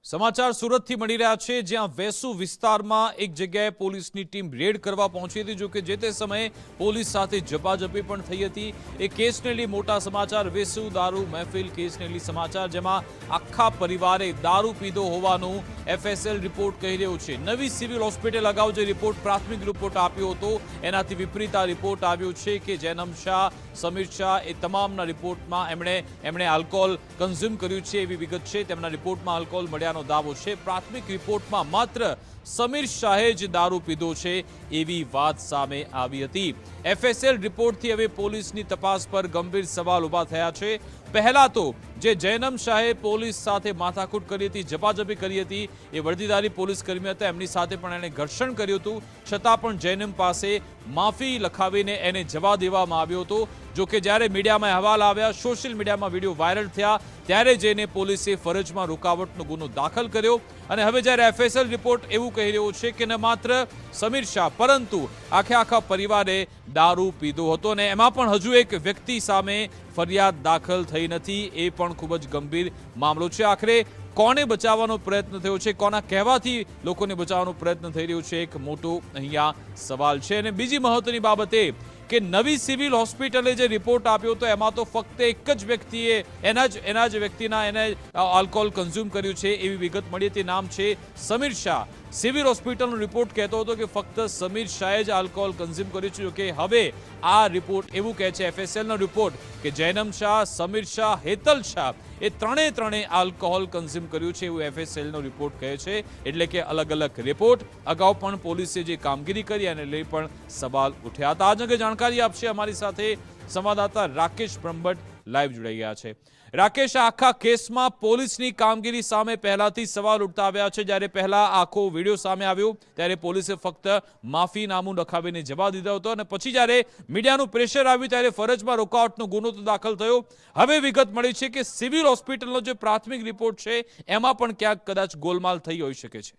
સમાચાર સુરતથી મળી રહ્યા છે, જ્યાં વેસુ વિસ્તારમાં એક જગ્યાએ પોલીસની ટીમ રેડ કરવા પહોંચી હતી। જો કે જે તે સમયે પોલીસ સાથે ઝપાઝપી પણ થઈ હતી। એ કેસને લઈ મોટા સમાચાર, વેસુ દારૂ મહેફિલ કેસને લઈ સમાચાર, જેમાં આખા પરિવારે દારૂ પીધો હોવાનું એફએસએલ રિપોર્ટ કહી રહ્યો છે। નવી સિવિલ હોસ્પિટલ અગાઉ જે રિપોર્ટ પ્રાથમિક રિપોર્ટ આપ્યો હતો, એનાથી વિપરીત આ રિપોર્ટ આવ્યો છે કે જૈનમ શાહ, સમીર શાહ એ તમામના રિપોર્ટમાં એમણે આલ્કોહોલ કન્ઝ્યુમ કર્યું છે એવી વિગત છે। તેમના રિપોર્ટમાં આલ્કોહોલ મળ્યાનો દાવો છે। પ્રાથમિક રિપોર્ટમાં માત્ર સમીર શાહે જ દારૂ પીધો છે એવી વાત સામે આવી હતી। એફએસએલ રિપોર્ટથી હવે પોલીસની તપાસ પર ગંભીર સવાલ ઊભા થયા છે। પહેલા તો જે જૈનમ શાહે પોલીસ સાથે માથાકૂટ કરી હતી, ઝપાઝપી કરી હતી, એ વર્દીધારી પોલીસ કર્મી હતા, એમની સાથે પણ એણે ઘર્ષણ કર્યું હતું, છતાં પણ જૈનમ પાસે માફી લખાવીને એને જવા દેવામાં આવ્યો હતો। જો કે જ્યારે મીડિયામાં અહેવાલ આવ્યા, સોશિયલ મીડિયામાં વિડીયો વાયરલ થયા, ત્યારે જઈને પોલીસે ફરજમાં રૂકાવટનો ગુનો દાખલ કર્યો। અને હવે જ્યારે એફએસએલ રિપોર્ટ એવું કહી રહ્યો છે કે ન માત્ર સમીર શાહ પરંતુ આખા પરિવારે દારૂ પીધો હતો, અને એમાં પણ હજુ એક વ્યક્તિ સામે ફરિયાદ દાખલ થઈ નથી। એ પણ ખૂબ જ ગંભીર મામલો છે। આખરે કોને બચાવવાનો પ્રયત્ન થયો છે, કોના કહેવાથી લોકોને બચાવવાનો પ્રયત્ન થઈ રહ્યો છે, એક મોટો અહીંયા સવાલ છે। અને બીજી મહત્વની બાબત એ કે નવી સિવિલ હોસ્પિટલે જે રિપોર્ટ આપ્યો હતો, એમાં તો ફક્ત એક જ વ્યક્તિએ એના જ વ્યક્તિના એને આલ્કોહોલ કન્ઝ્યુમ કર્યું છે એવી વિગત મળી હતી। નામ છે સમીર શાહ। સિવિલ હોસ્પિટલનો રિપોર્ટ કહેતો હતો કે ફક્ત સમીર શાહે જ આલ્કોહોલ કન્ઝ્યુમ કર્યું છે। કે હવે આ રિપોર્ટ એવું કહે છે, એફએસએલનો રિપોર્ટ, કે જૈનમ શાહ, સમીર શાહ, હેતલ શાહ એ ત્રણેય આલ્કોહોલ કન્ઝ્યુમ કર્યું છે એવું એફએસએલનો રિપોર્ટ કહે છે। એટલે કે અલગ અલગ રિપોર્ટ। અગાઉ પણ પોલીસે જે કામગીરી કરી એને લઈ પણ સવાલ ઉઠ્યા હતા। આજ અંગે જાણકારી આપશે અમારી સાથે સંવાદદાતા રાકેશ બ્રહ્મભટ્ટ લાઈવ જોડાઈ ગયા છે। રાકેશ, આખા કેસમાં પોલીસની કામગીરી સામે પહેલાથી સવાલ ઉઠતા આવ્યા છે। જ્યારે પહેલા આખો વિડીયો સામે આવ્યો ત્યારે પોલીસે ફક્ત માફીનામું લખાવીને જવા દીધો હતો, અને પછી જ્યારે મીડિયાનું પ્રેશર આવ્યું ત્યારે ફરજમાં રોકાવટનો ગુનો તો દાખલ થયો। હવે વિગત મળી છે કે સિવિલ હોસ્પિટલનો જે પ્રાથમિક રિપોર્ટ છે એમાં પણ ક્યાંક કદાચ ગોલમાલ થઈ હોઈ શકે છે।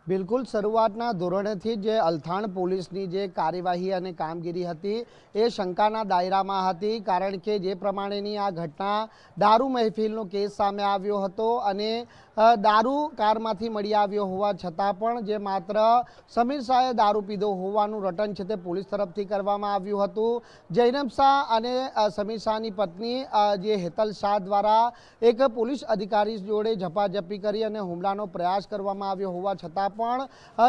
બિલકુલ, શરૂઆતના ધોરણેથી જે અલથાણ પોલીસની જે કાર્યવાહી અને કામગીરી હતી એ શંકાના દાયરામાં હતી, કારણ કે જે પ્રમાણેની આ ઘટના દારૂ મહેફિલનો કેસ સામે આવ્યો હતો, અને દારૂ કારમાંથી મળી આવ્યો હોવા છતાં પણ જે માત્ર સમીર શાહે દારૂ પીધો હોવાનું રટન છે તે પોલીસ તરફથી કરવામાં આવ્યું હતું। જૈનમ શાહ અને સમીર શાહની પત્ની જે હેતલ શાહ દ્વારા એક પોલીસ અધિકારી જોડે ઝપાઝપી કરી અને હુમલાનો પ્રયાસ કરવામાં આવ્યો હોવા છતાં પણ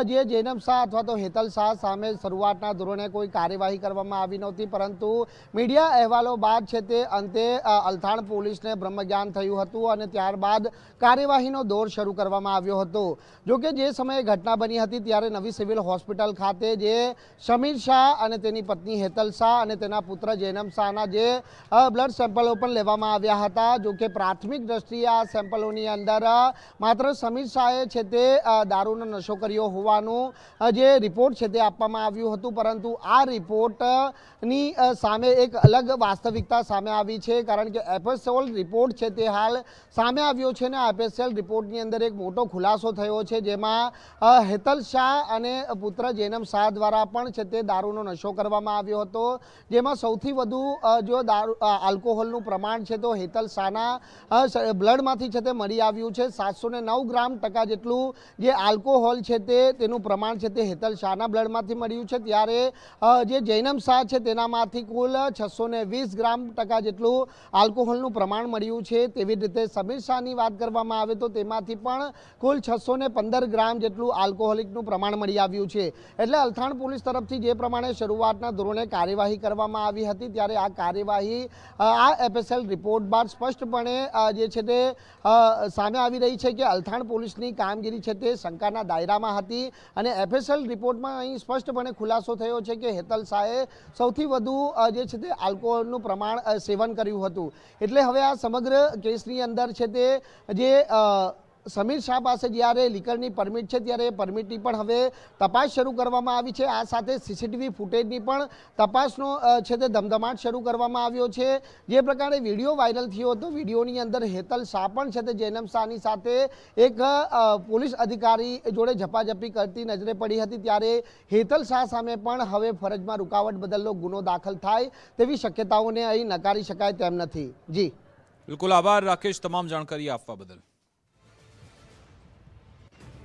જે જૈનમ શાહ અથવા તો હેતલ શાહ સામે શરૂઆતના ધોરણે કોઈ કાર્યવાહી કરવામાં આવી નહોતી, પરંતુ મીડિયા અહેવાલો બાદ છે તે અંતે અલથાણ પોલીસને બ્રહ્મજ્ઞાન થયું હતું અને ત્યારબાદ કાર્યવાહીનો દોર શરૂ કરવામાં આવ્યો હતો। જોકે જે સમયે ઘટના બની હતી ત્યારે નવી સિવિલ હોસ્પિટલ ખાતે જે સમીર શાહ અને તેની પત્ની હેતલ શાહ અને તેના પુત્ર જૈનમ શાહના જે બ્લડ સેમ્પલો પણ લેવામાં આવ્યા હતા। જોકે પ્રાથમિક દ્રષ્ટિએ આ સેમ્પલોની અંદર માત્ર સમીર શાહે છે તે દારૂનો નશો કર્યો હોવાનું જે રિપોર્ટ છે તે આપવામાં આવ્યું હતું, પરંતુ આ રિપોર્ટની સામે એક અલગ વાસ્તવિકતા સામે આવી છે, કારણ કે એફએસએલ રિપોર્ટ છે તે હાલ સામે આવ્યો છે ને એફએસએલ રિપોર્ટની અંદર એક મોટો ખુલાસો થયો છે, જેમાં હેતલ શાહ અને પુત્ર જૈનમ શાહ દ્વારા પણ છે તે દારૂનો નશો કરવામાં આવ્યો હતો, જેમાં સૌથી વધુ જો આલ્કોહોલનું પ્રમાણ છે તો હેતલ શાહના બ્લડમાંથી છે તે મળી આવ્યું છે। 709 ગ્રામ ટકા જેટલું જે આલ્કોહોલ છે તેનું પ્રમાણ છે તે હેતલ શાહના બ્લડમાંથી મળ્યું છે, ત્યારે જે જૈનમ શાહ છે તેનામાંથી કુલ 620 ગ્રામ ટકા જેટલું આલ્કોહોલનું પ્રમાણ મળ્યું છે। તેવી રીતે સમીર શાહની વાત કરવામાં આવે તો તેમાંથી પણ કુલ 615 ગ્રામ જેટલું આલ્કોહોલિકનું પ્રમાણ મળી આવ્યું છે। એટલે અલથાણ પોલીસ તરફથી જે પ્રમાણે શરૂઆતના ધોરણે કાર્યવાહી કરવામાં આવી હતી, ત્યારે આ કાર્યવાહી આ એફએસએલ રિપોર્ટ બાદ સ્પષ્ટપણે જે છે તે સામે આવી રહી છે કે અલથાણ પોલીસની કામગીરી છે તે શંકાના દાયરામાં હતી, અને એફએસએલ રિપોર્ટમાં અહીં સ્પષ્ટપણે ખુલાસો થયો છે કે હેતલ શાહે સૌથી વધુ જે છે તે આલ્કોહોલનું પ્રમાણ સેવન કર્યું હતું। એટલે હવે આ સમગ્ર કેસની અંદર છે તે જે સમીર શાહ પાસે જ્યારે લીકરની પરમિટ છે ત્યારે એ પરમિટની પણ હવે તપાસ શરૂ કરવામાં આવી છે। આ સાથે સીસીટીવી ફૂટેજની પણ તપાસનો છે તે ધમધમાટ શરૂ કરવામાં આવ્યો છે। જે પ્રકારે વિડીયો વાયરલ થયો હતો, વિડીયોની અંદર હેતલ શાહ પણ છે તે જૈનમ શાહની સાથે એક પોલીસ અધિકારી જોડે ઝપાઝપી કરતી નજરે પડી હતી, ત્યારે હેતલ શાહ સામે પણ હવે ફરજમાં રૂકાવટ બદલનો ગુનો દાખલ થાય તેવી શક્યતાઓને અહીં નકારી શકાય તેમ નથી। જી બિલકુલ, આભાર રાકેશ તમામ જાણકારી આપવા બદલ।